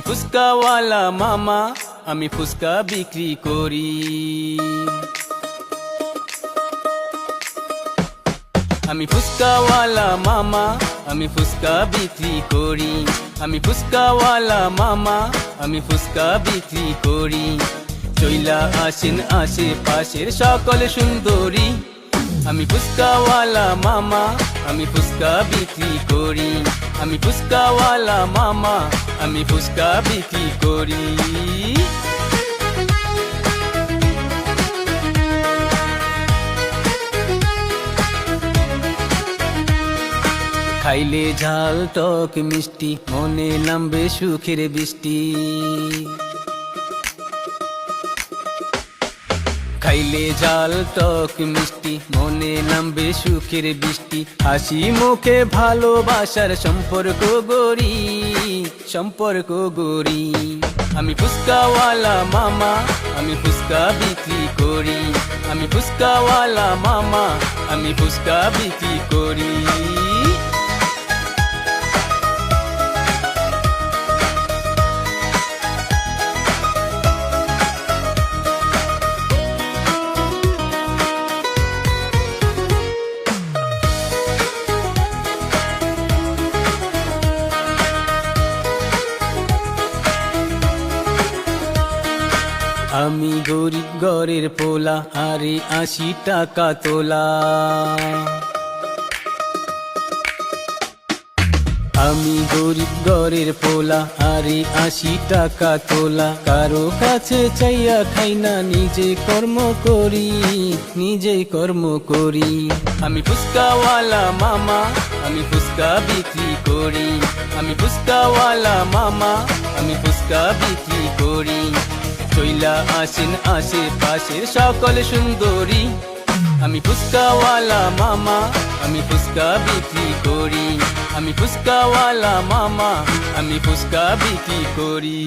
ফুচকাওয়ালা মামা, আমি ফুচকা বিক্রি করি। আমি ফুচকাওয়ালা মামা, আমি ফুচকা বিক্রি করি। আমি ফুচকাওয়ালা মামা, আমি ফুচকা বিক্রি করি। চইলা আসেন আশেপাশের সকল সুন্দরী। আমি ফুচকাওয়ালা মামা, আমি ফুচকা বিক্রি করি। আমি ফুচকাওয়ালা মামা, আমি ফুচকা বিক্রি করি। খাইলে ঝাল টক মিষ্টি, মনে নামবে সুখের বৃষ্টি। খাইলে ঝাল টক মিষ্টি, মনে নামবে সুখের বৃষ্টি। হাসি মুখে ভালোবাসার সম্পর্ক গড়ি, সম্পর্ক গড়ি। আমি ফুচকাওয়ালা মামা, আমি ফুচকা বিক্রি করি। আমি ফুচকাওয়ালা মামা, আমি ফুচকা বিক্রি করি। আমি গরিব ঘরের পোলা, আরে 80 টাকা তোলা। আমি গরিব ঘরের পোলা, আরে 80 টাকা তোলা। কারো কাছে চাইয়া খাই না, নিজে কর্ম করি, নিজে কর্ম করি। আমি ফুচকাওয়ালা মামা, আমি ফুচকা বিক্রি করি। আমি ফুচকাওয়ালা মামা, আমি ফুচকা বিক্রি করি। চইলা আসেন আশেপাশের সকল সুন্দরী। আমি ফুচকাওয়ালা মামা, আমি ফুচকা বিক্রি করি। আমি ফুচকাওয়ালা মামা, আমি ফুচকা বিক্রি করি।